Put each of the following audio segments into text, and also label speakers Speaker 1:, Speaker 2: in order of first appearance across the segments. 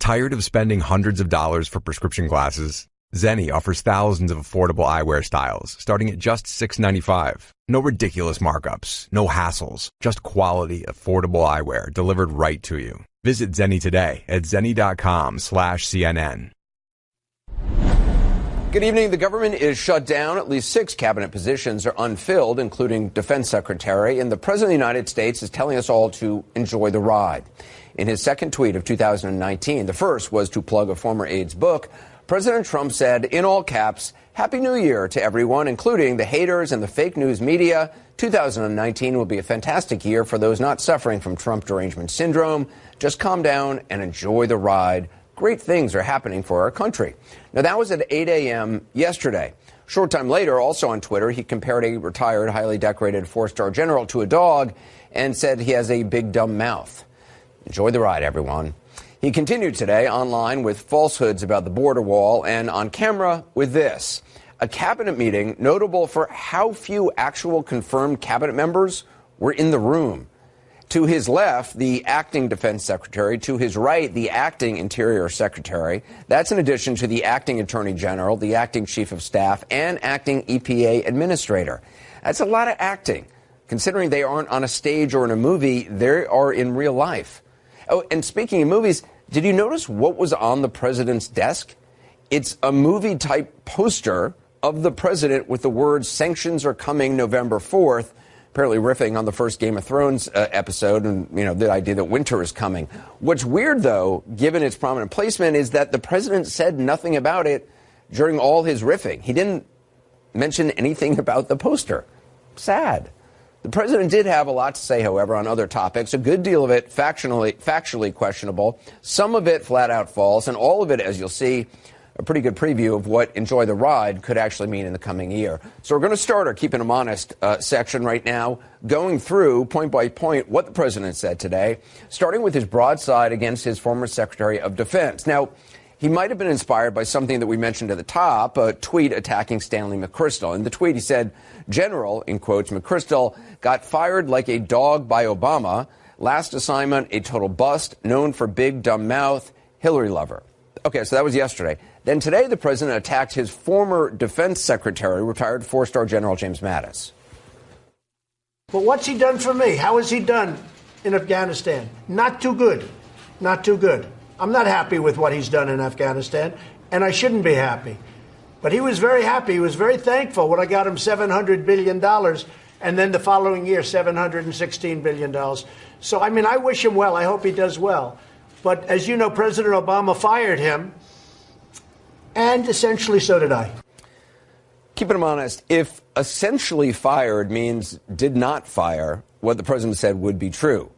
Speaker 1: Tired of spending hundreds of dollars for prescription glasses? Zenni offers thousands of affordable eyewear styles, starting at just $6.95. No ridiculous markups, no hassles, just quality, affordable eyewear delivered right to you. Visit Zenni today at zenni.com/CNN.
Speaker 2: Good evening. The government is shut down. At least 6 cabinet positions are unfilled, including defense secretary. And the president of the United States is telling us all to enjoy the ride. In his second tweet of 2019, the first was to plug a former aide's book, President Trump said, in all caps, Happy New Year to everyone, including the haters and the fake news media. 2019 will be a fantastic year for those not suffering from Trump derangement syndrome. Just calm down and enjoy the ride. Great things are happening for our country. Now, that was at 8 a.m. yesterday. Short time later, also on Twitter, he compared a retired, highly decorated 4-star general to a dog and said he has a big, dumb mouth. Enjoy the ride, everyone. He continued today online with falsehoods about the border wall and on camera with this. A cabinet meeting notable for how few actual confirmed cabinet members were in the room. To his left, the acting defense secretary. To his right, the acting interior secretary. That's in addition to the acting attorney general, the acting chief of staff, and acting EPA administrator. That's a lot of acting. Considering they aren't on a stage or in a movie, they are in real life. Oh, and speaking of movies, did you notice what was on the president's desk? It's a movie-type poster of the president with the words, sanctions are coming November 4th, apparently riffing on the first Game of Thrones episode and, the idea that winter is coming. What's weird, though, given its prominent placement, is that the president said nothing about it during all his riffing. He didn't mention anything about the poster. Sad. The president did have a lot to say, however, on other topics. A good deal of it factually questionable, some of it flat out false, and all of it, as you'll see, a pretty good preview of what enjoy the ride could actually mean in the coming year. So we're going to start our Keeping Him Honest section right now, going through point by point what the president said today, starting with his broadside against his former Secretary of Defense. Now, he might have been inspired by something that we mentioned at the top, a tweet attacking Stanley McChrystal. In the tweet, he said, General, in quotes, McChrystal got fired like a dog by Obama. Last assignment, a total bust, known for big dumb mouth, Hillary lover. Okay, so that was yesterday. Then today, the president attacked his former defense secretary, retired 4-star General James Mattis.
Speaker 3: But what's he done for me? How has he done in Afghanistan? Not too good. Not too good. I'm not happy with what he's done in Afghanistan, and I shouldn't be happy. But he was very happy. He was very thankful when I got him $700 billion, and then the following year, $716 billion. So, I wish him well. I hope he does well. But as you know, President Obama fired him, and essentially so did I.
Speaker 2: Keeping him honest, if essentially fired means did not fire, what the president said would be true.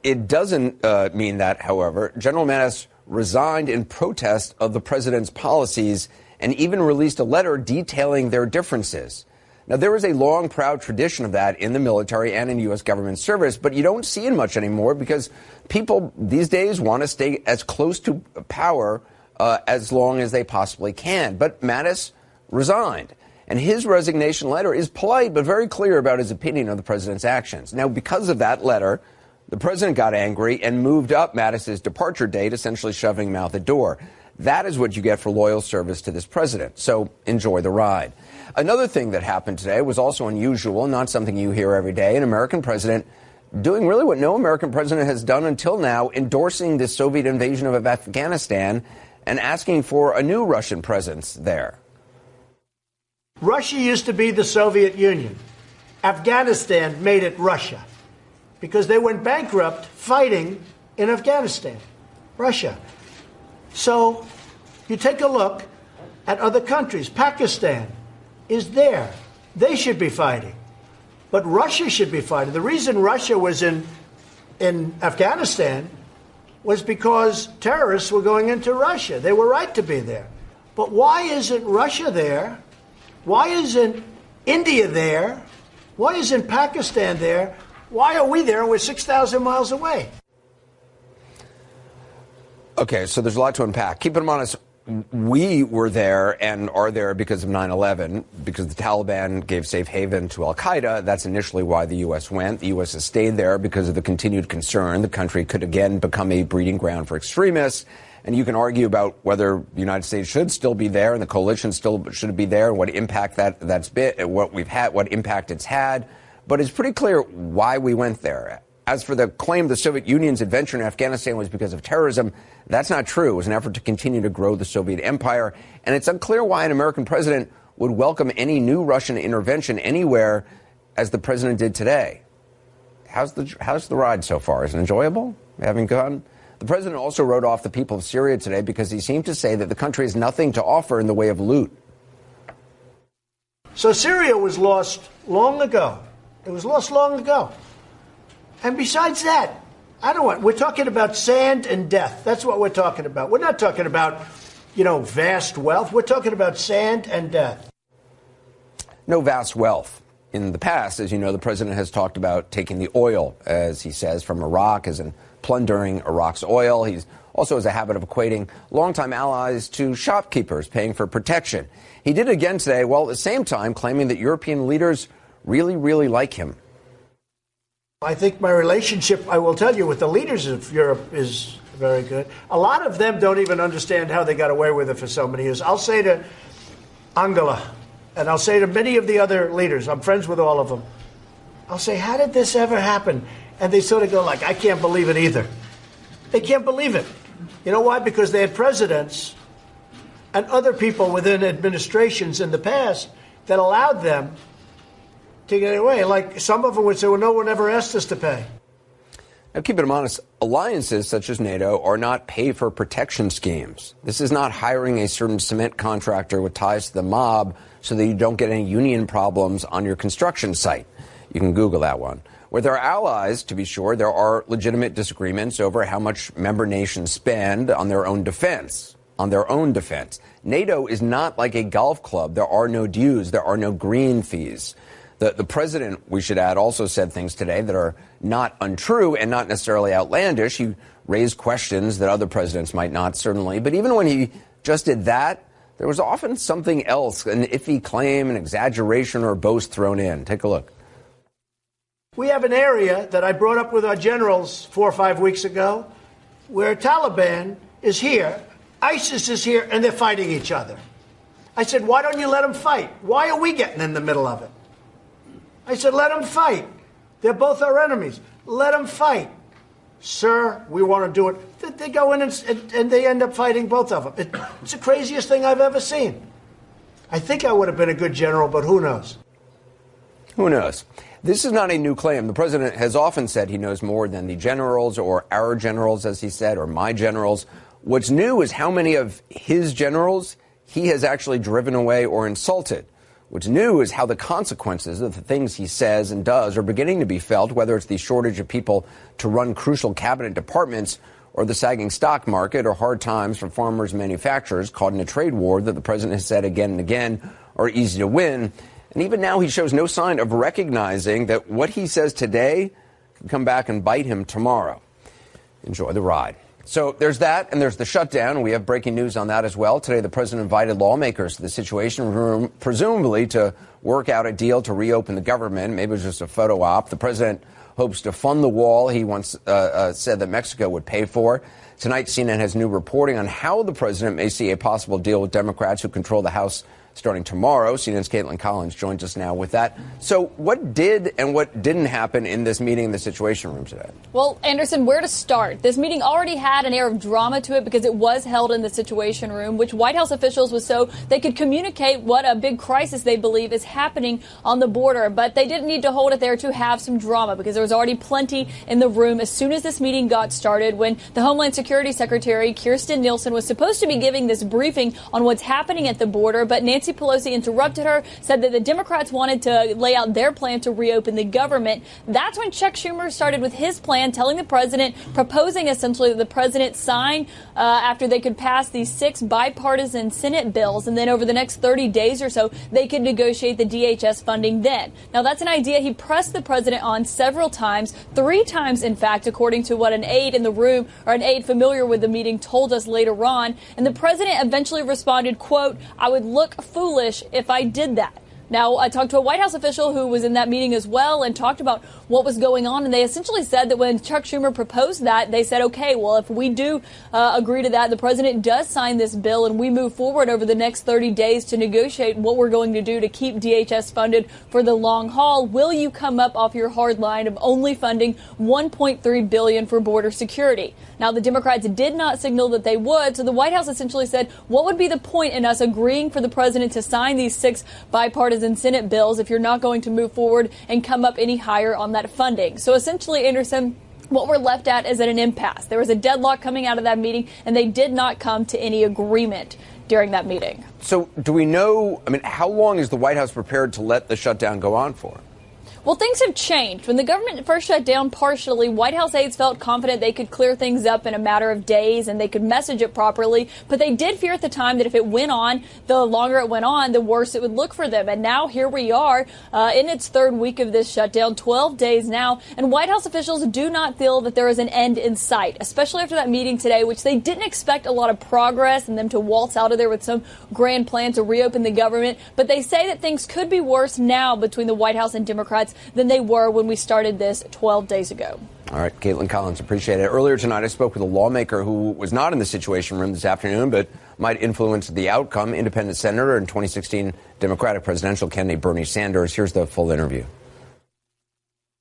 Speaker 2: It doesn't mean that, however. General Mattis resigned in protest of the president's policies and even released a letter detailing their differences. Now, there is a long, proud tradition of that in the military and in U.S. government service, but you don't see it much anymore because people these days want to stay as close to power as long as they possibly can. But Mattis resigned, and his resignation letter is polite but very clear about his opinion of the president's actions. Now, because of that letter, the president got angry and moved up Mattis's departure date, essentially shoving him out the door. That is what you get for loyal service to this president. So enjoy the ride. Another thing that happened today was also unusual, not something you hear every day. An American president doing really what no American president has done until now, endorsing the Soviet invasion of Afghanistan and asking for a new Russian presence there.
Speaker 3: Russia used to be the Soviet Union. Afghanistan made it Russia because they went bankrupt fighting in Afghanistan, Russia. So you take a look at other countries. Pakistan is there. They should be fighting. But Russia should be fighting. The reason Russia was in Afghanistan was because terrorists were going into Russia. They were right to be there. But why isn't Russia there? Why isn't India there? Why isn't Pakistan there? Why are we there? We're 6,000 miles away.
Speaker 2: Okay, so there's a lot to unpack. Keep in mind, we were there and are there because of 9/11, because the Taliban gave safe haven to al-Qaeda. That's initially why the U.S. went. The U.S. has stayed there because of the continued concern the country could again become a breeding ground for extremists. And you can argue about whether the United States should still be there and the coalition still should be there and what impact that's been, what we've had, what impact it's had. But it's pretty clear why we went there. As for the claim the Soviet Union's adventure in Afghanistan was because of terrorism, that's not true. It was an effort to continue to grow the Soviet empire. And it's unclear why an American president would welcome any new Russian intervention anywhere as the president did today. How's the ride so far? Is it enjoyable? Having gone? The president also wrote off the people of Syria today because he seemed to say that the country has nothing to offer in the way of loot.
Speaker 3: So Syria was lost long ago. It was lost long ago. And besides that, we're talking about sand and death. That's what we're talking about. We're not talking about, vast wealth. We're talking about sand and death.
Speaker 2: No vast wealth. In the past, as you know, the president has talked about taking the oil, as he says, from Iraq, as in plundering Iraq's oil. He also has a habit of equating longtime allies to shopkeepers paying for protection. He did it again today, while at the same time claiming that European leaders really, really like him.
Speaker 3: I think my relationship, I will tell you, with the leaders of Europe is very good. A lot of them don't even understand how they got away with it for so many years. I'll say to Angela, and I'll say to many of the other leaders, I'm friends with all of them, I'll say, how did this ever happen? And they sort of go like, I can't believe it either. They can't believe it. You know why? Because they had presidents and other people within administrations in the past that allowed them to get away. Like some of them would say, well, no one ever asked us to pay.
Speaker 2: Now, keep it honest, alliances such as NATO are not pay-for-protection schemes. This is not hiring a certain cement contractor with ties to the mob so that you don't get any union problems on your construction site. You can Google that one. With our allies, to be sure, there are legitimate disagreements over how much member nations spend on their own defense. NATO is not like a golf club. There are no dues. There are no green fees. The president, we should add, also said things today that are not untrue and not necessarily outlandish. He raised questions that other presidents might not, certainly. But even when he just did that, there was often something else, an iffy claim, an exaggeration, or boast thrown in. Take a look.
Speaker 3: We have an area that I brought up with our generals 4 or 5 weeks ago where Taliban is here, ISIS is here, and they're fighting each other. I said, why don't you let them fight? Why are we getting in the middle of it? I said, let them fight. They're both our enemies. Let them fight. Sir, we want to do it. They go in and they end up fighting both of them. It's the craziest thing I've ever seen. I think I would have been a good general, but who knows?
Speaker 2: Who knows? This is not a new claim. The president has often said he knows more than the generals, or our generals, as he said, or my generals. What's new is how many of his generals he has actually driven away or insulted. What's new is how the consequences of the things he says and does are beginning to be felt, whether it's the shortage of people to run crucial cabinet departments or the sagging stock market or hard times for farmers and manufacturers caught in a trade war that the president has said again and again are easy to win. And even now, he shows no sign of recognizing that what he says today can come back and bite him tomorrow. Enjoy the ride. So there's that, and there's the shutdown. We have breaking news on that as well. Today, the president invited lawmakers to the Situation Room, presumably to work out a deal to reopen the government. Maybe it was just a photo op. The president hopes to fund the wall he once said that Mexico would pay for. Tonight, CNN has new reporting on how the president may see a possible deal with Democrats who control the House starting tomorrow. CNN's Caitlin Collins joins us now with that. So what did and what didn't happen in this meeting in the Situation Room today?
Speaker 4: Well, Anderson, where to start? This meeting already had an air of drama to it because it was held in the Situation Room, which White House officials was so they could communicate what a big crisis they believe is happening on the border. But they didn't need to hold it there to have some drama because there was already plenty in the room as soon as this meeting got started, when the Homeland Security Secretary Kirstjen Nielsen was supposed to be giving this briefing on what's happening at the border. But Nancy Pelosi interrupted her, said that the Democrats wanted to lay out their plan to reopen the government. That's when Chuck Schumer started with his plan, telling the president, proposing essentially that the president sign after they could pass these 6 bipartisan Senate bills. And then over the next 30 days or so, they could negotiate the DHS funding then. Now, that's an idea he pressed the president on several times, 3 times, in fact, according to what an aide in the room, or an aide familiar with the meeting, told us later on. And the president eventually responded, quote, "I would look foolish if I did that." Now, I talked to a White House official who was in that meeting as well and talked about what was going on. And they essentially said that when Chuck Schumer proposed that, they said, OK, well, if we do agree to that, the president does sign this bill and we move forward over the next 30 days to negotiate what we're going to do to keep DHS funded for the long haul. Will you come up off your hard line of only funding $1.3 billion for border security? Now, the Democrats did not signal that they would. So the White House essentially said, what would be the point in us agreeing for the president to sign these 6 bipartisan Senate bills if you're not going to move forward and come up any higher on that funding? So essentially, Anderson, what we're left at is at an impasse. There was a deadlock coming out of that meeting, and they did not come to any agreement during that meeting.
Speaker 2: So do we know, how long is the White House prepared to let the shutdown go on for?
Speaker 4: Well, things have changed. When the government first shut down partially, White House aides felt confident they could clear things up in a matter of days and they could message it properly. But they did fear at the time that if it went on, the longer it went on, the worse it would look for them. And now here we are in its 3rd week of this shutdown, 12 days now. And White House officials do not feel that there is an end in sight, especially after that meeting today, which they didn't expect a lot of progress and them to waltz out of there with some grand plan to reopen the government. But they say that things could be worse now between the White House and Democrats than they were when we started this 12 days ago.
Speaker 2: All right, Caitlin Collins, appreciate it. Earlier tonight, I spoke with a lawmaker who was not in the Situation Room this afternoon, but might influence the outcome. Independent Senator and 2016 Democratic presidential candidate Bernie Sanders. Here's the full interview.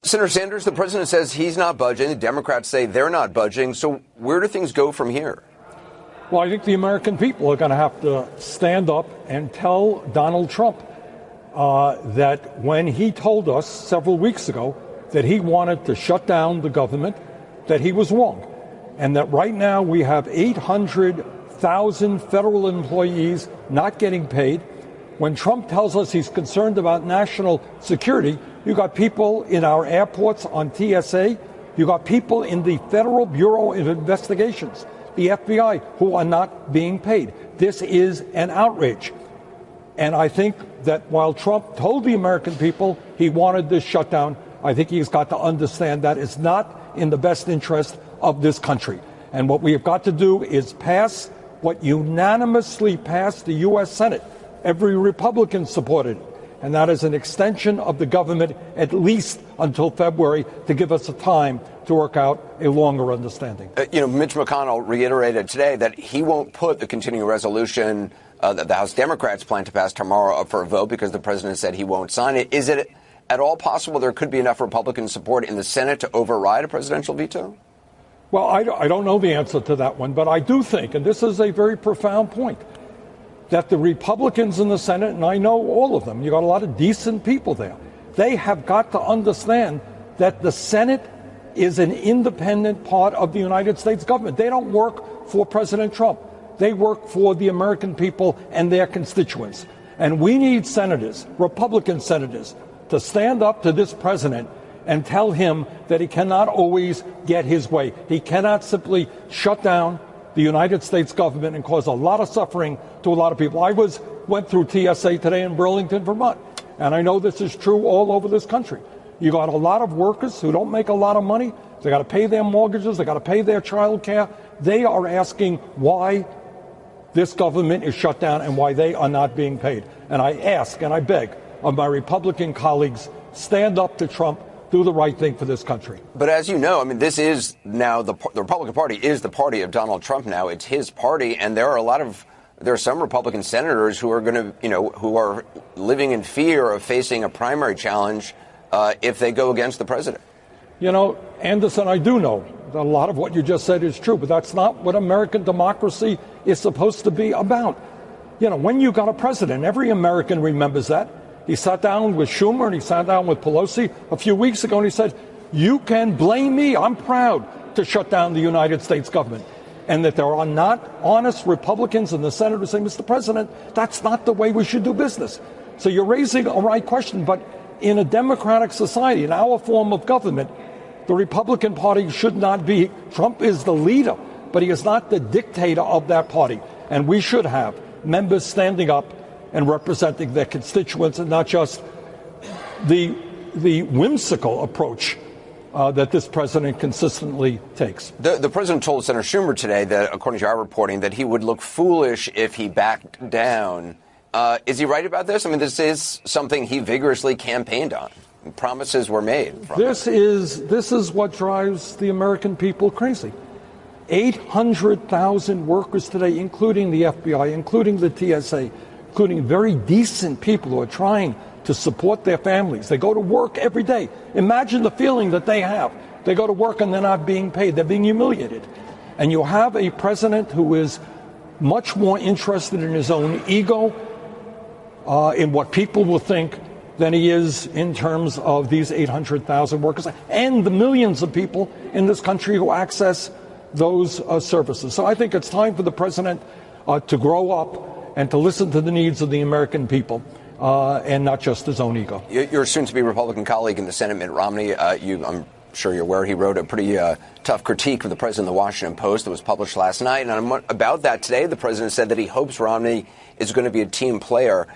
Speaker 2: Senator Sanders, the president says he's not budging. The Democrats say they're not budging. So where do things go from here?
Speaker 5: Well, I think the American people are going to have to stand up and tell Donald Trump that when he told us several weeks ago that he wanted to shut down the government, that he was wrong. And that right now we have 800,000 federal employees not getting paid. When Trump tells us he's concerned about national security, you got people in our airports on TSA, you got people in the Federal Bureau of Investigations, the FBI, who are not being paid. This is an outrage. And I think that while Trump told the American people he wanted this shutdown, I think he's got to understand that it's not in the best interest of this country. And what we have got to do is pass what unanimously passed the U.S. Senate. Every Republican supported it. And that is an extension of the government at least until February to give us a time to work out a longer understanding.
Speaker 2: Mitch McConnell reiterated today that he won't put the continuing resolution that the House Democrats plan to pass tomorrow up for a vote because the president said he won't sign it. Is it at all possible there could be enough Republican support in the Senate to override a presidential veto?
Speaker 5: Well, I don't know the answer to that one, but I do think, and this is a very profound point, that the Republicans in the Senate, and I know all of them, you got a lot of decent people there, they have got to understand that the Senate is an independent part of the United States government. They don't work for President Trump. They work for the American people and their constituents. And we need senators, Republican senators, to stand up to this president and tell him that he cannot always get his way. He cannot simply shut down the United States government and cause a lot of suffering to a lot of people. I went through TSA today in Burlington, Vermont, and I know this is true all over this country. You got a lot of workers who don't make a lot of money. They got to pay their mortgages. They got to pay their child care. They are asking why this government is shut down and why they are not being paid. And I ask and I beg of my Republican colleagues, stand up to Trump, do the right thing for this country.
Speaker 2: But as you know, this is now the Republican Party is the party of Donald Trump now. It's his party. And there are some Republican senators who are going to, who are living in fear of facing a primary challenge if they go against the president.
Speaker 5: Anderson, I do know that a lot of what you just said is true, but that's not what American democracy is supposed to be about. When you got a president, every American remembers that. He sat down with Schumer and he sat down with Pelosi a few weeks ago and he said, you can blame me. I'm proud to shut down the United States government. And that there are not honest Republicans in the Senate who say, Mr. President, that's not the way we should do business. So you're raising a right question, but in a democratic society, in our form of government, the Republican Party should not be, Trump is the leader, but he is not the dictator of that party. And we should have members standing up and representing their constituents and not just the whimsical approach that this president consistently takes.
Speaker 2: The president told Senator Schumer today that, according to our reporting, that he would look foolish if he backed down. Is he right about this? I mean, this is something he vigorously campaigned on. Promises were made.
Speaker 5: This is what drives the American people crazy. 800,000 workers today, including the FBI, including the TSA, including very decent people who are trying to support their families. They go to work every day. Imagine the feeling that they have. They go to work and they're not being paid. They're being humiliated. And you have a president who is much more interested in his own ego, in what people will think, than he is in terms of these 800,000 workers and the millions of people in this country who access those services. So I think it's time for the president to grow up and to listen to the needs of the American people and not just his own ego.
Speaker 2: Your soon-to-be Republican colleague in the Senate, Mitt Romney, I'm sure you're aware, he wrote a pretty tough critique of the president in the Washington Post that was published last night. And about that today, the president said that he hopes Romney is going to be a team player.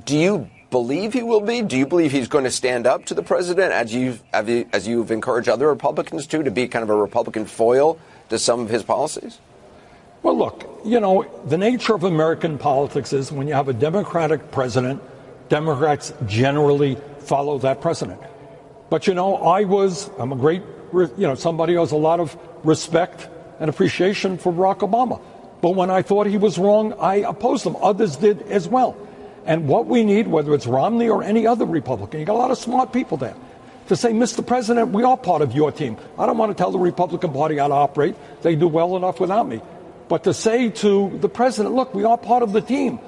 Speaker 2: Do you believe he will be? Do you believe he's going to stand up to the president as you've encouraged other Republicans to be kind of a Republican foil to some of his policies?
Speaker 5: Well, look, the nature of American politics is when you have a Democratic president, Democrats generally follow that president. But, I'm a great, somebody who has a lot of respect and appreciation for Barack Obama. But when I thought he was wrong, I opposed him. Others did as well. And what we need, whether it's Romney or any other Republican, you got a lot of smart people there, to say, Mr. President, we are part of your team. I don't want to tell the Republican Party how to operate. They do well enough without me. But to say to the president, look, we are part of the team,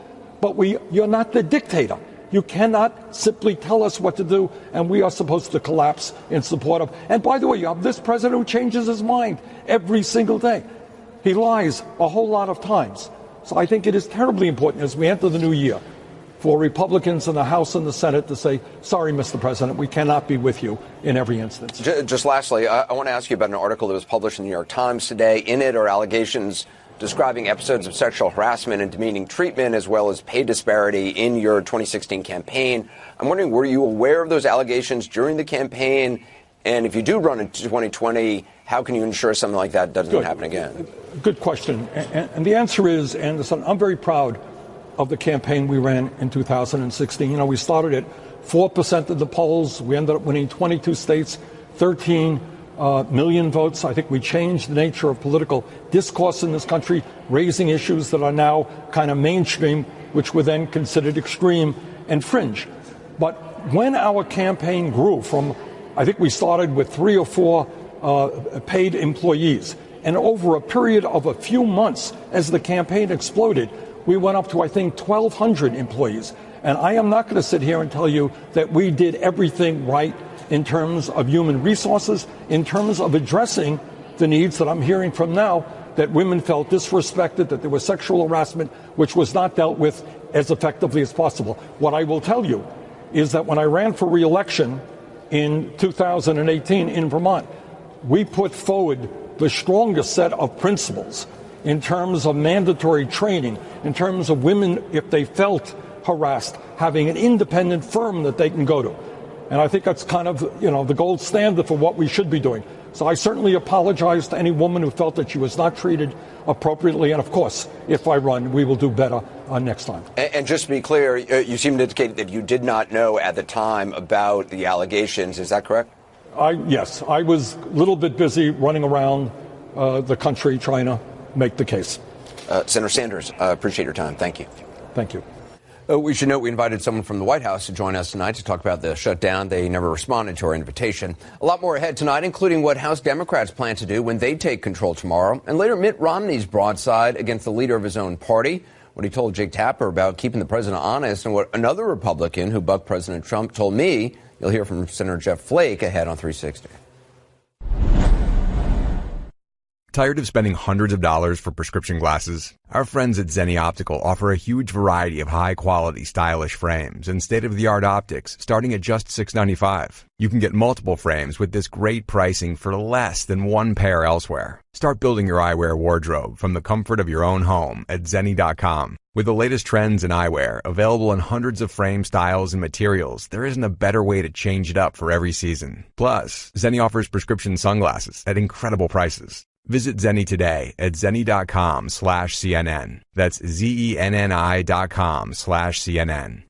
Speaker 5: but you're not the dictator. You cannot simply tell us what to do, and we are supposed to collapse in support of. And by the way, you have this president who changes his mind every single day. He lies a whole lot of times. So I think it is terribly important as we enter the new year for Republicans in the House and the Senate to say, sorry, Mr. President, we cannot be with you in every instance.
Speaker 2: Just lastly, I want to ask you about an article that was published in the New York Times today. In it are allegations describing episodes of sexual harassment and demeaning treatment, as well as pay disparity in your 2016 campaign. I'm wondering, were you aware of those allegations during the campaign? And if you do run in 2020, how can you ensure something like that doesn't happen again?
Speaker 5: Good question. And the answer is, Anderson, I'm very proud of the campaign we ran in 2016. We started at 4% of the polls. We ended up winning 22 states, 13 million votes. I think we changed the nature of political discourse in this country, raising issues that are now kind of mainstream, which were then considered extreme and fringe. But when our campaign grew from, I think we started with 3 or 4 paid employees, and over a period of a few months, as the campaign exploded, we went up to, I think, 1,200 employees. And I am not going to sit here and tell you that we did everything right in terms of human resources, in terms of addressing the needs that I'm hearing from now, that women felt disrespected, that there was sexual harassment, which was not dealt with as effectively as possible. What I will tell you is that when I ran for re-election in 2018 in Vermont, we put forward the strongest set of principles in terms of mandatory training, in terms of women, if they felt harassed, having an independent firm that they can go to. And I think that's kind of, the gold standard for what we should be doing. So I certainly apologize to any woman who felt that she was not treated appropriately. And of course, if I run, we will do better next time.
Speaker 2: And just to be clear, you seem to indicate that you did not know at the time about the allegations. Is that correct?
Speaker 5: Yes, I was a little bit busy running around the country trying to make the case.
Speaker 2: Senator Sanders, appreciate your time. Thank you.
Speaker 5: Thank you.
Speaker 2: We should note we invited someone from the White House to join us tonight to talk about the shutdown. They never responded to our invitation. A lot more ahead tonight, including what House Democrats plan to do when they take control tomorrow. And later, Mitt Romney's broadside against the leader of his own party, what he told Jake Tapper about keeping the president honest, and what another Republican who bucked President Trump told me. You'll hear from Senator Jeff Flake ahead on 360.
Speaker 1: Tired of spending hundreds of dollars for prescription glasses? Our friends at Zenni Optical offer a huge variety of high-quality, stylish frames and state-of-the-art optics starting at just $6.95. You can get multiple frames with this great pricing for less than one pair elsewhere. Start building your eyewear wardrobe from the comfort of your own home at Zenni.com. With the latest trends in eyewear available in hundreds of frame styles and materials, there isn't a better way to change it up for every season. Plus, Zenni offers prescription sunglasses at incredible prices. Visit Zenni today at zenni.com/CNN. That's ZENNI.com/CNN.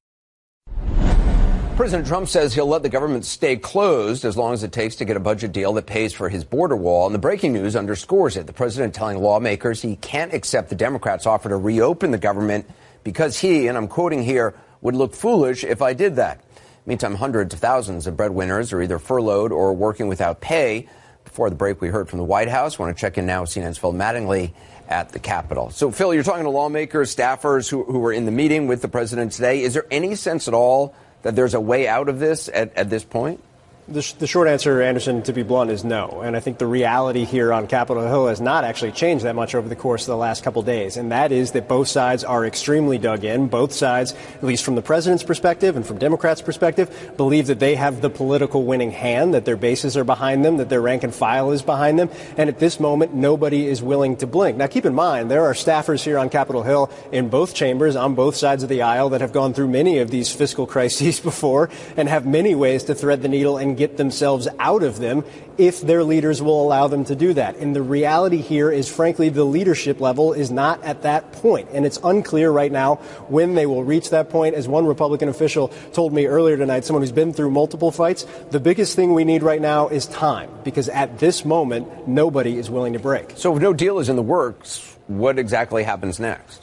Speaker 2: President Trump says he'll let the government stay closed as long as it takes to get a budget deal that pays for his border wall. And the breaking news underscores it. The president telling lawmakers he can't accept the Democrats' offer to reopen the government because he, and I'm quoting here, would look foolish if I did that. Meantime, hundreds of thousands of breadwinners are either furloughed or working without pay. Before the break, we heard from the White House. I want to check in now with CNN's Phil Mattingly at the Capitol. So, Phil, you're talking to lawmakers, staffers who were in the meeting with the president today. Is there any sense at all that there's a way out of this at this point?
Speaker 6: The short answer, Anderson, to be blunt, is no. And I think the reality here on Capitol Hill has not actually changed that much over the course of the last couple of days. And that is that both sides are extremely dug in. Both sides, at least from the president's perspective and from Democrats' perspective, believe that they have the political winning hand, that their bases are behind them, that their rank and file is behind them. And at this moment, nobody is willing to blink. Now, keep in mind, there are staffers here on Capitol Hill in both chambers, on both sides of the aisle, that have gone through many of these fiscal crises before and have many ways to thread the needle and get themselves out of them if their leaders will allow them to do that. And the reality here is, frankly, the leadership level is not at that point. And it's unclear right now when they will reach that point. As one Republican official told me earlier tonight, someone who's been through multiple fights, the biggest thing we need right now is time, because at this moment, nobody is willing to break.
Speaker 2: So if no deal is in the works, what exactly happens next?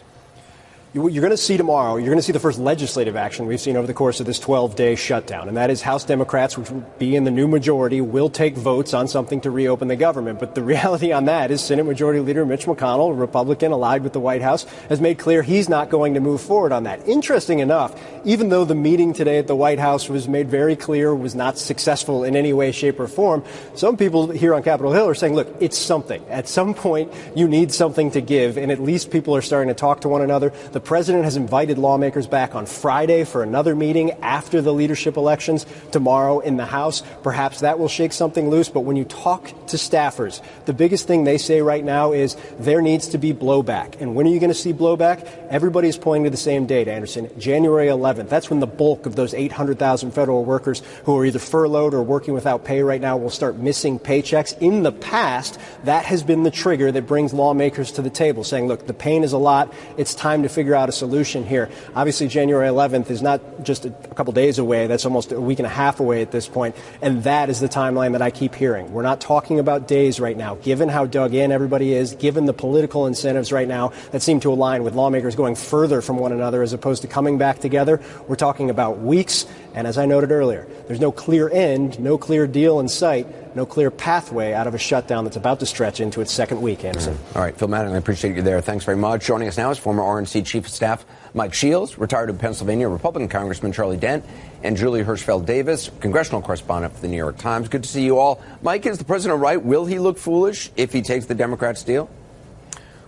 Speaker 6: You're going to see tomorrow, you're going to see the first legislative action we've seen over the course of this 12-day shutdown. And that is House Democrats, which will be in the new majority, will take votes on something to reopen the government. But the reality on that is Senate Majority Leader Mitch McConnell, a Republican allied with the White House, has made clear he's not going to move forward on that. Interesting enough, even though the meeting today at the White House was made very clear was not successful in any way, shape, or form, some people here on Capitol Hill are saying, look, it's something. At some point, you need something to give, and at least people are starting to talk to one another. The president has invited lawmakers back on Friday for another meeting after the leadership elections tomorrow in the House. Perhaps that will shake something loose. But when you talk to staffers, the biggest thing they say right now is there needs to be blowback. And when are you going to see blowback? Everybody's pointing to the same date, Anderson, January 11th. That's when the bulk of those 800,000 federal workers who are either furloughed or working without pay right now will start missing paychecks. In the past, that has been the trigger that brings lawmakers to the table, saying, look, the pain is a lot. It's time to figure out a solution here. Obviously, January 11th is not just a couple days away. That's almost a week and a half away at this point. And that is the timeline that I keep hearing. We're not talking about days right now. Given how dug in everybody is, given the political incentives right now that seem to align with lawmakers going further from one another as opposed to coming back together, we're talking about weeks. And as I noted earlier, there's no clear end, no clear deal in sight, no clear pathway out of a shutdown that's about to stretch into its second week, Anderson.
Speaker 2: All right, Phil Mattingly, I appreciate you there. Thanks very much. Joining us now is former RNC Chief of Staff Mike Shields, retired in Pennsylvania Republican Congressman Charlie Dent, and Julie Hirschfeld Davis, congressional correspondent for the New York Times. Good to see you all. Mike, is the president right? Will he look foolish if he takes the Democrats' deal?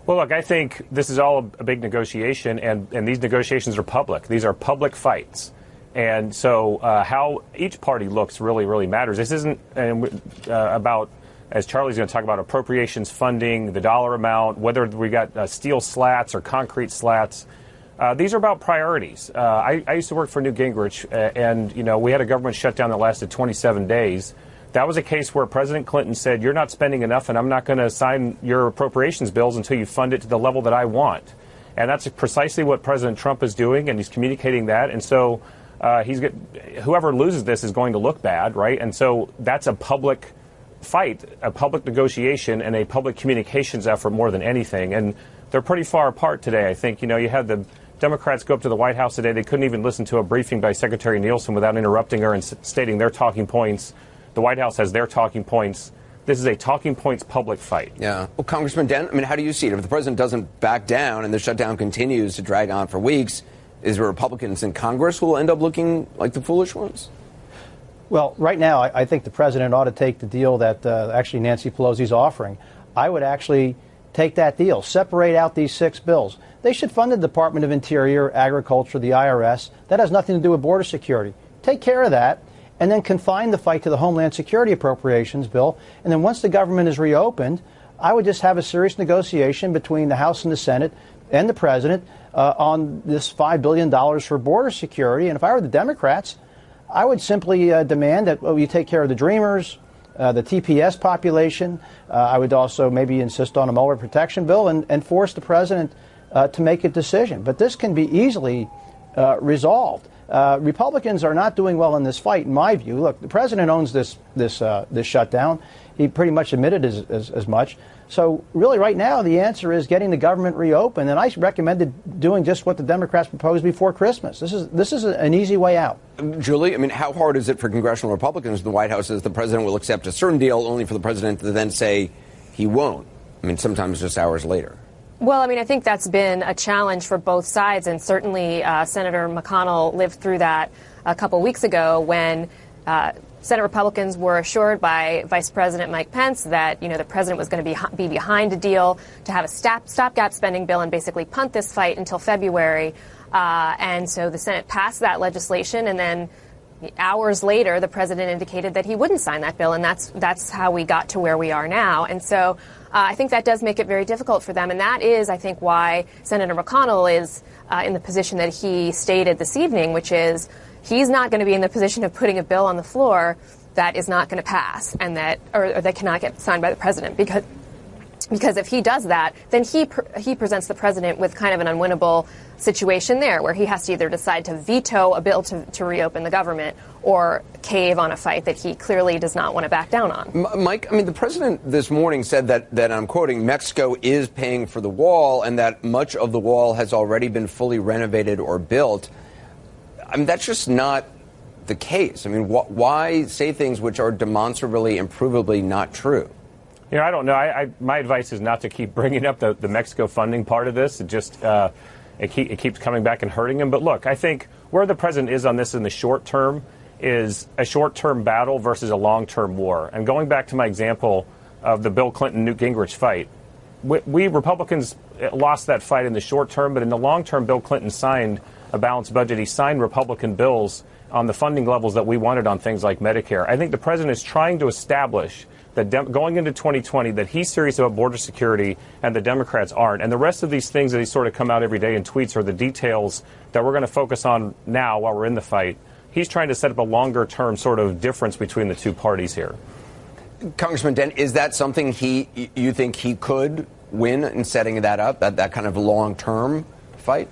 Speaker 7: Well, look, I think this is all a big negotiation, and these negotiations are public. These are public fights. And so how each party looks really, really matters. This isn't about, as Charlie's going to talk about, appropriations funding, the dollar amount, whether we got steel slats or concrete slats. These are about priorities. I used to work for Newt Gingrich, and, you know, we had a government shutdown that lasted 27 days. That was a case where President Clinton said, you're not spending enough, and I'm not going to sign your appropriations bills until you fund it to the level that I want. And that's precisely what President Trump is doing, and he's communicating that. And so whoever loses this is going to look bad, right? And so that's a public fight, a public negotiation, and a public communications effort more than anything. And they're pretty far apart today, I think. You know, you had the Democrats go up to the White House today. They couldn't even listen to a briefing by Secretary Nielsen without interrupting her and stating their talking points. The White House has their talking points. This is a talking points public fight.
Speaker 2: Yeah. Well, Congressman Dent, I mean, how do you see it? If the president doesn't back down and the shutdown continues to drag on for weeks, is there Republicans in Congress who will end up looking like the foolish ones?
Speaker 8: Well, right now, I think the president ought to take the deal that actually Nancy Pelosi's offering. I would actually take that deal, separate out these 6 bills. They should fund the Department of Interior, Agriculture, the IRS. That has nothing to do with border security. Take care of that, and then confine the fight to the Homeland Security Appropriations Bill. And then once the government is reopened, I would just have a serious negotiation between the House and the Senate and the president on this $5 billion for border security. And if I were the Democrats, I would simply demand that you take care of the Dreamers, the TPS population. I would also maybe insist on a Mueller protection bill and force the president to make a decision. But this can be easily resolved. Republicans are not doing well in this fight, in my view. Look, the president owns this shutdown. He pretty much admitted as much. So really right now the answer is getting the government reopened, and I recommended doing just what the Democrats proposed before Christmas. This is an easy way out.
Speaker 2: Julie, I mean, how hard is it for congressional Republicans in the White House as the president will accept a certain deal only for the president to then say he won't? I mean, sometimes just hours later.
Speaker 9: Well, I mean, I think that's been a challenge for both sides, and certainly Senator McConnell lived through that a couple weeks ago when Senate Republicans were assured by Vice President Mike Pence that, the president was going to be behind a deal to have a stopgap spending bill and basically punt this fight until February. And so the Senate passed that legislation, and then hours later, the president indicated that he wouldn't sign that bill, and that's how we got to where we are now. And so I think that does make it very difficult for them, and that is, I think, why Senator McConnell is in the position that he stated this evening, which is he's not going to be in the position of putting a bill on the floor that is not going to pass and that cannot get signed by the president, because if he does that, then he presents the president with kind of an unwinnable situation there, where he has to either decide to veto a bill to reopen the government or cave on a fight that he clearly does not want to back down on.
Speaker 2: Mike, I mean, the president this morning said that I'm quoting, Mexico is paying for the wall and that much of the wall has already been fully renovated or built. I mean, that's just not the case. I mean, why say things which are demonstrably and provably not true?
Speaker 7: I don't know. My advice is not to keep bringing up the Mexico funding part of this. It just it keeps coming back and hurting him. But look, I think where the president is on this in the short term is a short-term battle versus a long-term war. And going back to my example of the Bill Clinton-Newt Gingrich fight, we Republicans lost that fight in the short term, but in the long term, Bill Clinton signed a balanced budget. He signed Republican bills on the funding levels that we wanted on things like Medicare. I think the president is trying to establish that going into 2020 that he's serious about border security and the Democrats aren't. And the rest of these things that he sort of come out every day in tweets are the details that we're going to focus on now while we're in the fight. He's trying to set up a longer term sort of difference between the two parties here.
Speaker 2: Congressman Dent, is that something you think he could win in setting that up, that kind of long-term fight?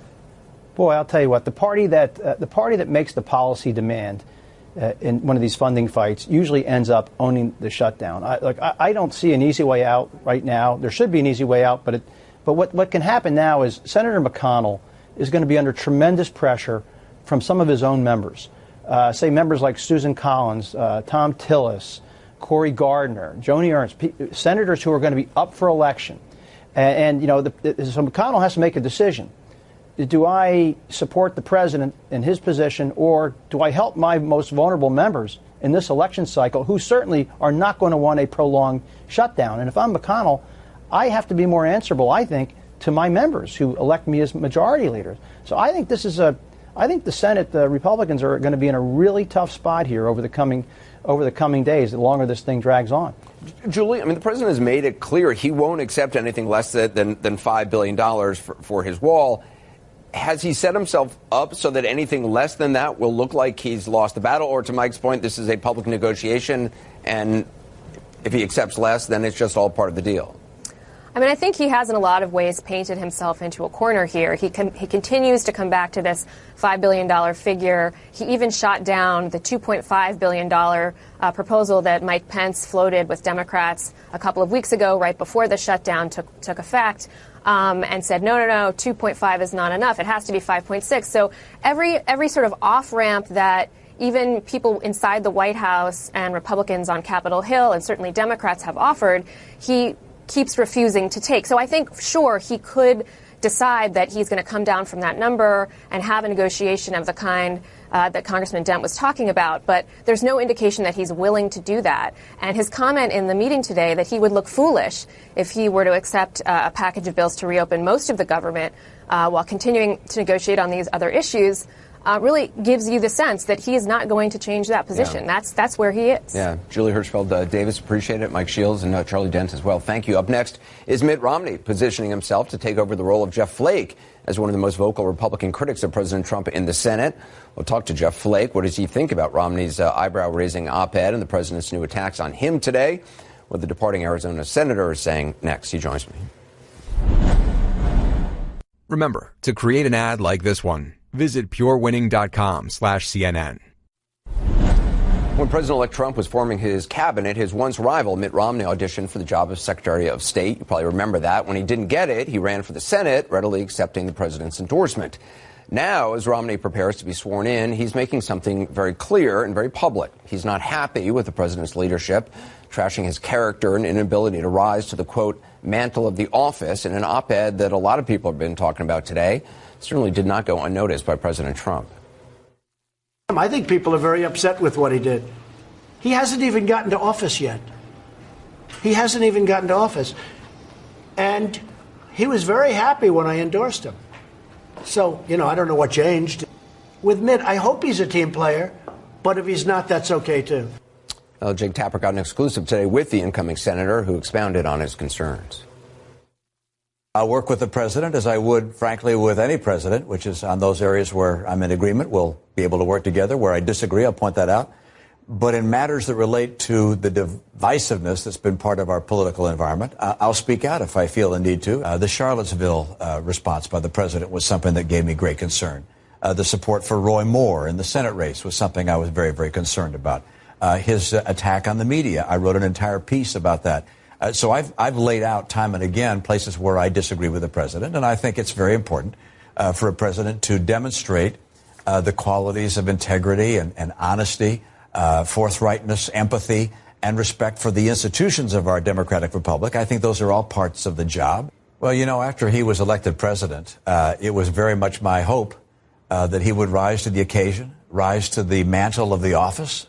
Speaker 8: Boy, I'll tell you what, the party that makes the policy demand in one of these funding fights usually ends up owning the shutdown. I don't see an easy way out right now. There should be an easy way out, but what can happen now is Senator McConnell is going to be under tremendous pressure from some of his own members. Say members like Susan Collins, Tom Tillis, Cory Gardner, Joni Ernst, senators who are going to be up for election. So McConnell has to make a decision. Do I support the president in his position, or do I help my most vulnerable members in this election cycle who certainly are not going to want a prolonged shutdown? And if I'm McConnell, I have to be more answerable, I think, to my members who elect me as majority leader. So I think I think the Senate, the Republicans are going to be in a really tough spot here over the coming days, the longer this thing drags on.
Speaker 2: Julie, I mean, the president has made it clear he won't accept anything less than $5 billion for his wall. Has he set himself up so that anything less than that will look like he's lost the battle? Or to Mike's point, this is a public negotiation, and if he accepts less, then it's just all part of the deal?
Speaker 9: I mean, I think he has in a lot of ways painted himself into a corner here. He continues to come back to this $5 billion figure. He even shot down the $2.5 billion proposal that Mike Pence floated with Democrats a couple of weeks ago, right before the shutdown took effect. And said, no, 2.5 is not enough. It has to be 5.6. So every sort of off-ramp that even people inside the White House and Republicans on Capitol Hill and certainly Democrats have offered, he keeps refusing to take. So I think, sure, he could decide that he's going to come down from that number and have a negotiation of the kind that Congressman Dent was talking about, but there's no indication that he's willing to do that. And his comment in the meeting today that he would look foolish if he were to accept a package of bills to reopen most of the government while continuing to negotiate on these other issues, really gives you the sense that he is not going to change that position.
Speaker 2: Yeah.
Speaker 9: That's where he is.
Speaker 2: Yeah. Julie Hirschfeld Davis, appreciate it. Mike Shields and Charlie Dent as well. Thank you. Up next is Mitt Romney positioning himself to take over the role of Jeff Flake as one of the most vocal Republican critics of President Trump in the Senate. We'll talk to Jeff Flake. What does he think about Romney's eyebrow-raising op-ed and the president's new attacks on him today? What the departing Arizona senator is saying next. He joins me.
Speaker 1: Remember, to create an ad like this one, visit purewinning.com/CNN.
Speaker 2: When President-elect Trump was forming his cabinet, his once rival Mitt Romney auditioned for the job of Secretary of State. You probably remember that. When he didn't get it, he ran for the Senate, readily accepting the president's endorsement. Now, as Romney prepares to be sworn in, he's making something very clear and very public. He's not happy with the president's leadership, trashing his character and inability to rise to the, quote, mantle of the office in an op-ed that a lot of people have been talking about today. Certainly did not go unnoticed by President Trump.
Speaker 3: I think people are very upset with what he did. He hasn't even gotten to office yet. He hasn't even gotten to office. And he was very happy when I endorsed him. So, I don't know what changed. With Mitt, I hope he's a team player, but if he's not, that's okay, too.
Speaker 2: Well, Jake Tapper got an exclusive today with the incoming senator who expounded on his concerns.
Speaker 10: I'll work with the president as I would, frankly, with any president, which is on those areas where I'm in agreement. We'll be able to work together. Where I disagree, I'll point that out. But in matters that relate to the divisiveness that's been part of our political environment, I'll speak out if I feel the need to. The Charlottesville response by the president was something that gave me great concern. The support for Roy Moore in the Senate race was something I was very, very concerned about. His attack on the media, I wrote an entire piece about that. So I've laid out time and again places where I disagree with the president, and I think it's very important for a president to demonstrate the qualities of integrity and honesty, forthrightness, empathy, and respect for the institutions of our democratic republic. I think those are all parts of the job. Well, after he was elected president, it was very much my hope that he would rise to the occasion, rise to the mantle of the office.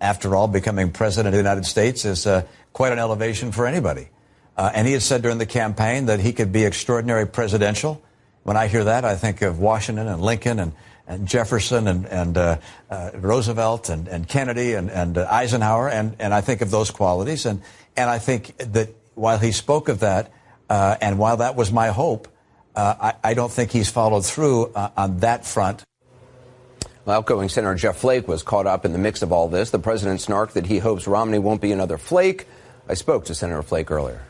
Speaker 10: After all, becoming president of the United States is quite an elevation for anybody. And he had said during the campaign that he could be extraordinary presidential. When I hear that, I think of Washington and Lincoln and Jefferson and Roosevelt and Kennedy and Eisenhower, and I think of those qualities. And I think that while he spoke of that, and while that was my hope, I don't think he's followed through on that front.
Speaker 2: Well, outgoing Senator Jeff Flake was caught up in the mix of all this. The president snarked that he hopes Romney won't be another Flake. I spoke to Senator Flake earlier.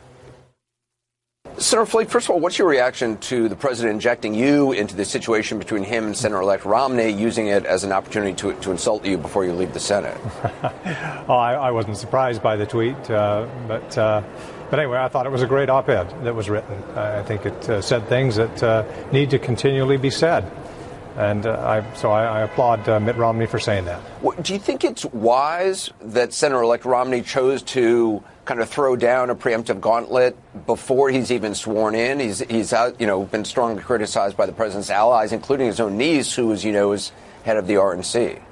Speaker 2: Senator Flake, first of all, what's your reaction to the president injecting you into the situation between him and Senator-elect Romney, using it as an opportunity to insult you before you leave the Senate?
Speaker 8: I wasn't surprised by the tweet, but anyway, I thought it was a great op-ed that was written. I think it said things that need to continually be said. And so I applaud Mitt Romney for saying that.
Speaker 2: Do you think it's wise that Senator-elect Romney chose to kind of throw down a preemptive gauntlet before he's even sworn in? He's been strongly criticized by the president's allies, including his own niece, who, as you know, is head of the RNC.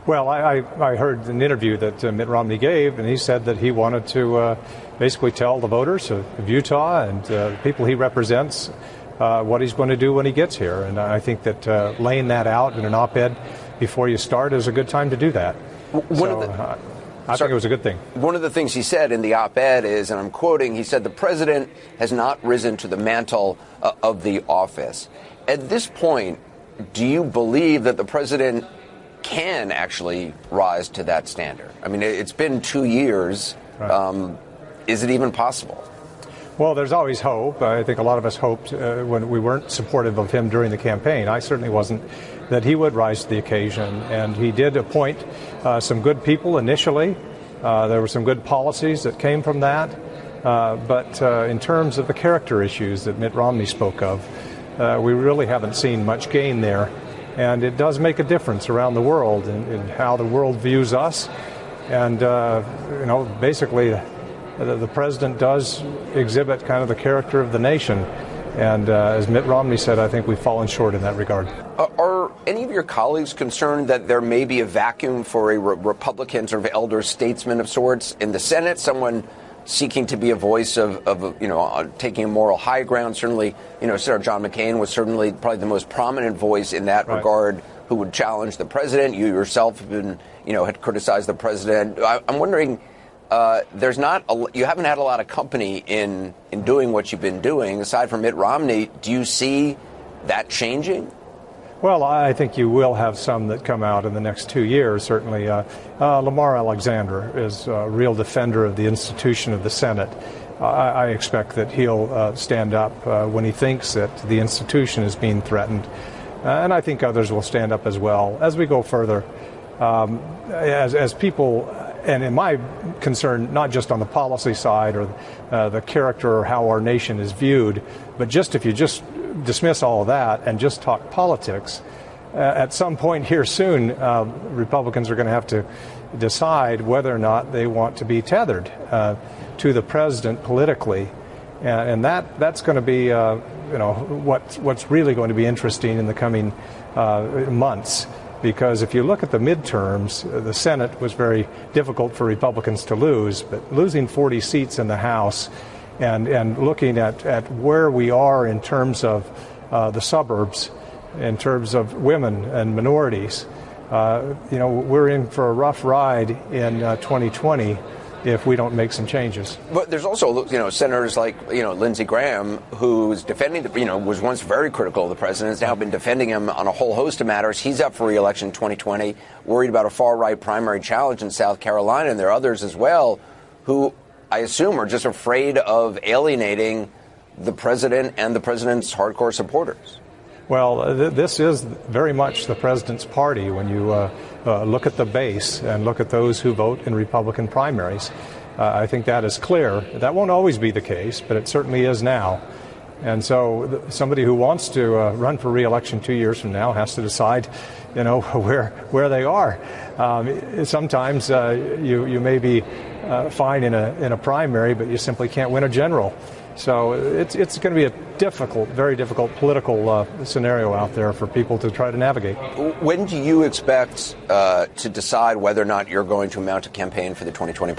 Speaker 8: Well, I heard an interview that Mitt Romney gave, and he said that he wanted to basically tell the voters of Utah and the people he represents what he's going to do when he gets here. And I think that laying that out in an op-ed before you start is a good time to do that. I think it was a good thing.
Speaker 2: One of the things he said in the op-ed is, and I'm quoting, he said, the president has not risen to the mantle of the office. At this point, do you believe that the president can actually rise to that standard? I mean, it's been 2 years. Right. Is it even possible?
Speaker 8: Well, there's always hope. I think a lot of us hoped when we weren't supportive of him during the campaign. I certainly wasn't, that he would rise to the occasion. And he did appoint some good people initially. There were some good policies that came from that. But in terms of the character issues that Mitt Romney spoke of, we really haven't seen much gain there. And it does make a difference around the world in how the world views us. And, basically, the president does exhibit kind of the character of the nation. And as Mitt Romney said, I think we've fallen short in that regard.
Speaker 2: Are any of your colleagues concerned that there may be a vacuum for a Republican sort of elder statesman of sorts in the Senate, someone seeking to be a voice of taking a moral high ground? Certainly, Senator John McCain was certainly probably the most prominent voice in that regard who would challenge the president. You yourself have been, had criticized the president. I'm wondering, you haven't had a lot of company in doing what you've been doing. Aside from Mitt Romney, do you see that changing?
Speaker 5: Well, I think you will have some that come out in the next 2 years. Certainly, Lamar Alexander is a real defender of the institution of the Senate. I expect that he'll stand up when he thinks that the institution is being threatened. And I think others will stand up as well as we go further. As people, and in my concern, not just on the policy side or the character or how our nation is viewed, but just if you just dismiss all of that and just talk politics, at some point here soon, Republicans are going to have to decide whether or not they want to be tethered to the president politically, and that's going to be what's really going to be interesting in the coming months. Because if you look at the midterms, the Senate was very difficult for Republicans to lose, but losing 40 seats in the House and looking at where we are in terms of the suburbs, in terms of women and minorities, we're in for a rough ride in 2020 if we don't make some changes.
Speaker 2: But there's also, senators like, Lindsey Graham, who's defending, was once very critical of the president, has now been defending him on a whole host of matters. He's up for re-election in 2020, worried about a far-right primary challenge in South Carolina, and there are others as well who I assume are just afraid of alienating the president and the president's hardcore supporters.
Speaker 5: Well, this is very much the president's party when you look at the base and look at those who vote in Republican primaries. I think that is clear. That won't always be the case, but it certainly is now. And so somebody who wants to run for re-election 2 years from now has to decide, where they are. Sometimes you may be fine in a primary, but you simply can't win a general. So it's going to be a difficult, very difficult political scenario out there for people to try to navigate.
Speaker 2: When do you expect to decide whether or not you're going to mount a campaign for the 2020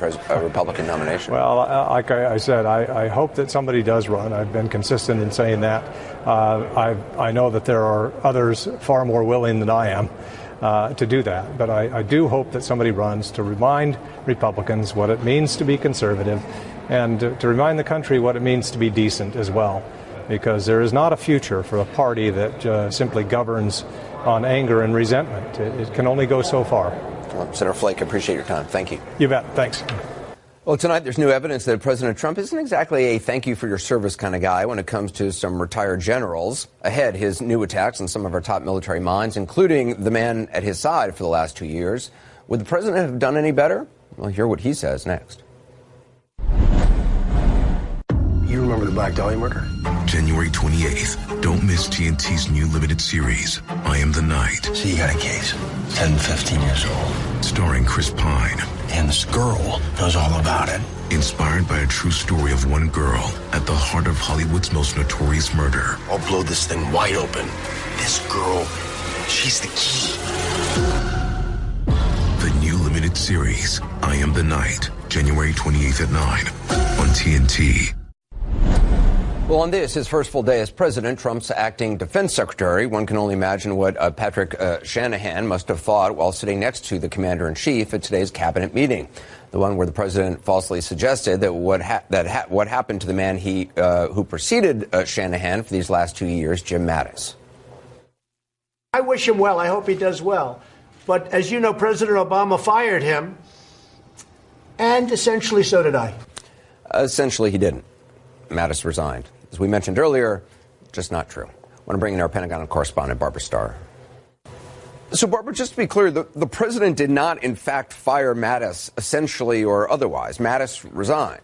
Speaker 2: Republican nomination?
Speaker 5: Well, like I said, I hope that somebody does run. I've been consistent in saying that. I know that there are others far more willing than I am to do that. But I do hope that somebody runs to remind Republicans what it means to be conservative and to remind the country what it means to be decent as well, because there is not a future for a party that simply governs on anger and resentment. It can only go so far.
Speaker 2: Well, Senator Flake, I appreciate your time. Thank you.
Speaker 5: You bet. Thanks.
Speaker 2: Well, tonight there's new evidence that President Trump isn't exactly a thank you for your service kind of guy when it comes to some retired generals. Ahead, his new attacks on some of our top military minds, including the man at his side for the last 2 years. Would the president have done any better? Well, hear what he says next.
Speaker 11: You remember the Black Dahlia murder?
Speaker 12: January 28th. Don't miss TNT's new limited series, I Am the Night.
Speaker 11: So you got a case, 10, 15 years old.
Speaker 12: Starring Chris Pine.
Speaker 11: And this girl knows all about it.
Speaker 12: Inspired by a true story of one girl at the heart of Hollywood's most notorious murder.
Speaker 11: I'll blow this thing wide open. This girl, she's the key.
Speaker 12: The new limited series, I Am the Night. January 28th at 9 on TNT.
Speaker 2: Well, on this, his first full day as president, Trump's acting defense secretary, one can only imagine what Patrick Shanahan must have thought while sitting next to the commander-in-chief at today's cabinet meeting, the one where the president falsely suggested that what happened to the man who preceded Shanahan for these last 2 years, Jim Mattis.
Speaker 3: I wish him well. I hope he does well. But as you know, President Obama fired him, and essentially so did I.
Speaker 2: Essentially, he didn't. Mattis resigned. As we mentioned earlier, just not true. I want to bring in our Pentagon correspondent, Barbara Starr. So, Barbara, just to be clear, the president did not, in fact, fire Mattis, essentially or otherwise. Mattis resigned.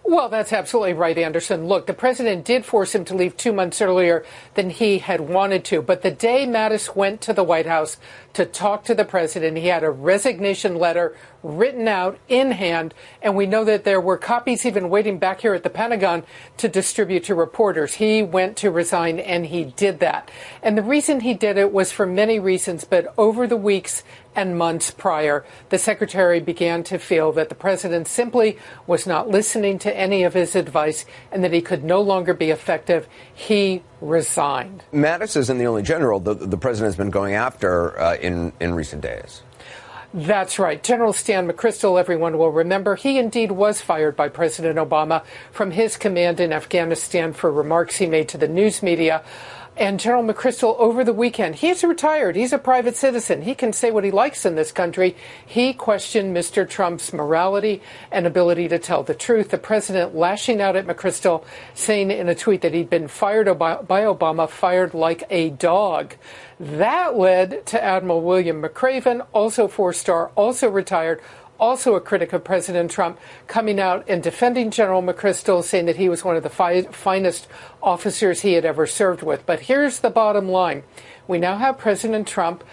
Speaker 13: Well, that's absolutely right, Anderson. Look, the president did force him to leave 2 months earlier than he had wanted to. But the day Mattis went to the White House to talk to the president, he had a resignation letter written out in hand, and we know that there were copies even waiting back here at the Pentagon to distribute to reporters. He went to resign, and he did that. And the reason he did it was for many reasons, but over the weeks and months prior, the secretary began to feel that the president simply was not listening to any of his advice and that he could no longer be effective. He resigned.
Speaker 2: Mattis isn't the only general the president has been going after in recent days.
Speaker 13: That's right. General Stan McChrystal, everyone will remember, he indeed was fired by President Obama from his command in Afghanistan for remarks he made to the news media. And General McChrystal, over the weekend, he's retired. He's a private citizen. He can say what he likes in this country. He questioned Mr. Trump's morality and ability to tell the truth. The president lashing out at McChrystal, saying in a tweet that he'd been fired by Obama, fired like a dog. That led to Admiral William McRaven, also four-star, also retired, also a critic of President Trump, coming out and defending General McChrystal, saying that he was one of the finest officers he had ever served with. But here's the bottom line. We now have President Trump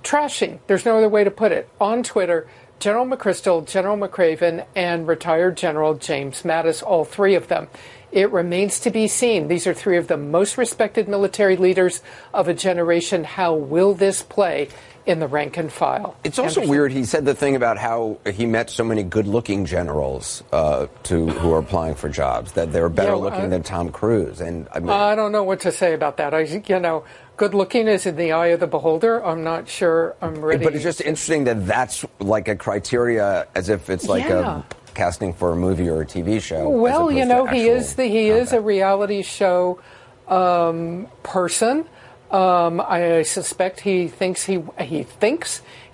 Speaker 13: trashing, there's no other way to put it, on Twitter, General McChrystal, General McRaven, and retired General James Mattis, all three of them. It remains to be seen. These are three of the most respected military leaders of a generation. How will this play in the rank and file?
Speaker 2: It's also weird. He said the thing about how he met so many good-looking generals who are applying for jobs, that they're better looking than Tom Cruise. And
Speaker 13: I don't know what to say about that. Good-looking is in the eye of the beholder. I'm not sure I'm ready.
Speaker 2: But it's just interesting that that's like a criteria, as if it's like a casting for a movie or a TV show.
Speaker 13: Well, he is a reality show person. I suspect he thinks he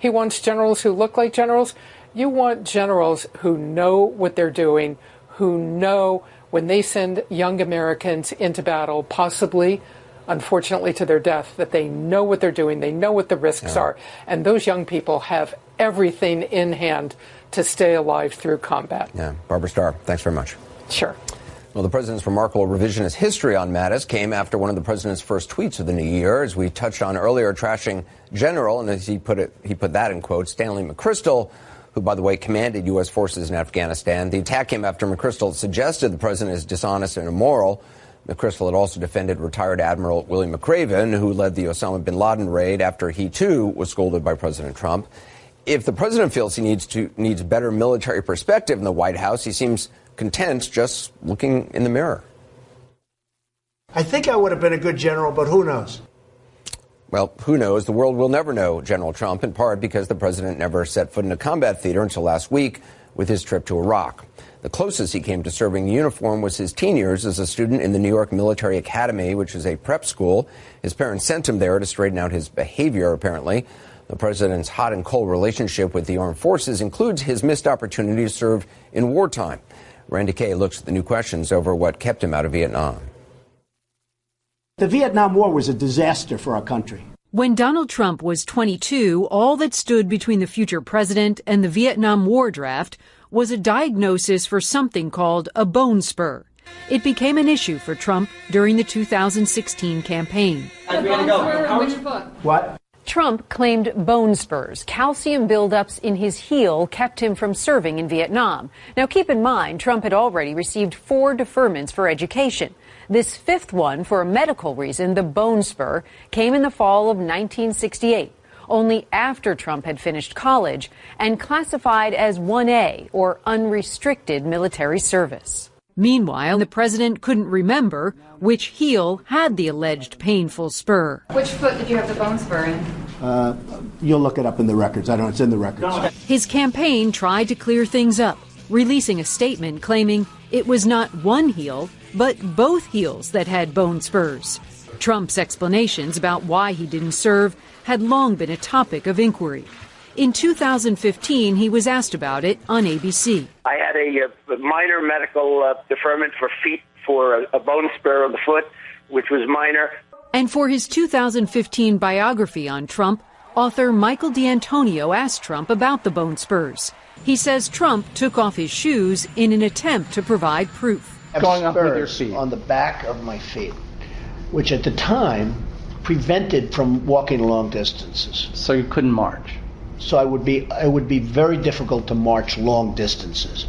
Speaker 13: wants generals who look like generals. You want generals who know what they're doing, who know when they send young Americans into battle, possibly, unfortunately, to their death, that they know what they're doing, they know what the risks are, and those young people have everything in hand to stay alive through combat.
Speaker 2: Yeah, Barbara Starr, thanks very much.
Speaker 13: Sure.
Speaker 2: Well, the president's remarkable revisionist history on Mattis came after one of the president's first tweets of the new year, as we touched on earlier, trashing General, and as he put that in quotes, Stanley McChrystal, who, by the way, commanded U.S. forces in Afghanistan. The attack came after McChrystal suggested the president is dishonest and immoral. McChrystal had also defended retired Admiral William McRaven, who led the Osama bin Laden raid after he, too, was scolded by President Trump. If the president feels he needs better military perspective in the White House, he seems content just looking in the mirror.
Speaker 3: I think I would have been a good general, but who knows?
Speaker 2: Well, who knows? The world will never know General Trump, in part because the president never set foot in a combat theater until last week with his trip to Iraq. The closest he came to serving the uniform was his teen years as a student in the New York Military Academy, which is a prep school. His parents sent him there to straighten out his behavior, apparently. The president's hot and cold relationship with the armed forces includes his missed opportunity to serve in wartime. Randy Kaye looks at the new questions over what kept him out of Vietnam.
Speaker 14: The Vietnam War was a disaster for our country.
Speaker 15: When Donald Trump was 22, all that stood between the future president and the Vietnam War draft was a diagnosis for something called a bone spur. It became an issue for Trump during the 2016 campaign.
Speaker 14: Which book? What?
Speaker 15: Trump claimed bone spurs, calcium buildups in his heel, kept him from serving in Vietnam. Now, keep in mind, Trump had already received 4 deferments for education. This 5th one, for a medical reason, the bone spur, came in the fall of 1968, only after Trump had finished college and classified as 1A, or unrestricted military service. Meanwhile, the president couldn't remember which heel had the alleged painful spur.
Speaker 16: Which foot did you have the bone spur in?
Speaker 14: You'll look it up in the records. I don't know. It's in the records.
Speaker 15: His campaign tried to clear things up, releasing a statement claiming it was not one heel, but both heels that had bone spurs. Trump's explanations about why he didn't serve had long been a topic of inquiry. In 2015, he was asked about it on ABC.
Speaker 17: I had a minor medical deferment for a bone spur of the foot, which was minor.
Speaker 15: And for his 2015 biography on Trump, author Michael D'Antonio asked Trump about the bone spurs. He says Trump took off his shoes in an attempt to provide proof.
Speaker 14: Going up with your feet on the back of my feet, which at the time prevented from walking long distances.
Speaker 18: So you couldn't march?
Speaker 14: So it would be very difficult to march long distances.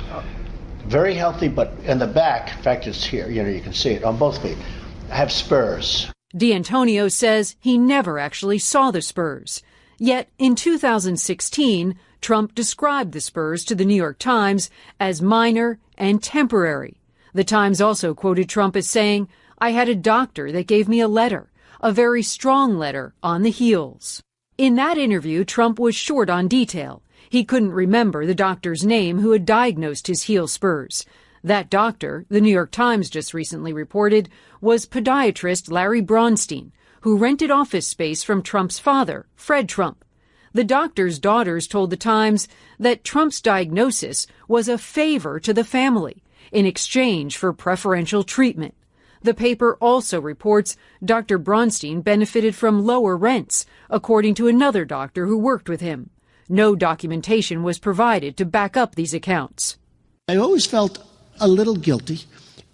Speaker 14: Very healthy, but in the back, in fact, it's here. You can see it on both feet. I have spurs.
Speaker 15: D'Antonio says he never actually saw the spurs. Yet in 2016, Trump described the spurs to the New York Times as minor and temporary. The Times also quoted Trump as saying, "I had a doctor that gave me a letter, a very strong letter, on the heels." In that interview, Trump was short on detail. He couldn't remember the doctor's name who had diagnosed his heel spurs. That doctor, the New York Times just recently reported, was podiatrist Larry Bronstein, who rented office space from Trump's father, Fred Trump. The doctor's daughters told the Times that Trump's diagnosis was a favor to the family in exchange for preferential treatment. The paper also reports Dr. Bronstein benefited from lower rents, according to another doctor who worked with him. No documentation was provided to back up these accounts.
Speaker 14: I always felt a little guilty,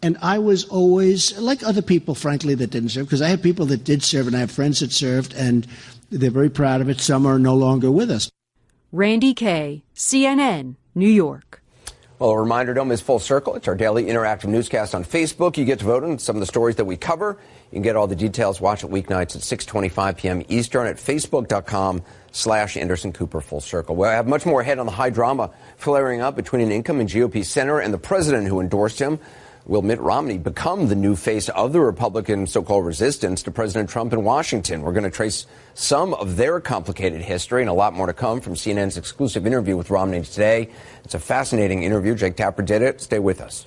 Speaker 14: and I was always, like other people, frankly, that didn't serve, because I have people that did serve, and I have friends that served, and they're very proud of it. Some are no longer with us.
Speaker 15: Randy Kaye, CNN, New York.
Speaker 2: Well, a reminder, don't miss Full Circle. It's our daily interactive newscast on Facebook. You get to vote on some of the stories that we cover. You can get all the details. Watch it weeknights at 6:25 p.m. Eastern at facebook.com/Anderson Cooper Full Circle. We'll have much more ahead on the high drama flaring up between an incoming GOP senator and the president who endorsed him. Will Mitt Romney become the new face of the Republican so-called resistance to President Trump in Washington? We're going to trace some of their complicated history and a lot more to come from CNN's exclusive interview with Romney today. It's a fascinating interview. Jake Tapper did it. Stay with us.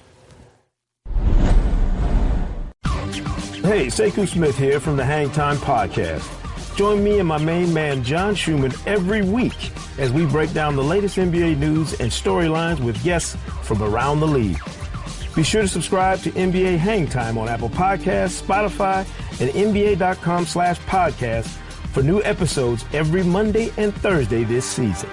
Speaker 18: Hey, Sekou Smith here from the Hang Time Podcast. Join me and my main man, John Schumer, every week as we break down the latest NBA news and storylines with guests from around the league. Be sure to subscribe to NBA Hang Time on Apple Podcasts, Spotify, and NBA.com/podcast for new episodes every Monday and Thursday this season.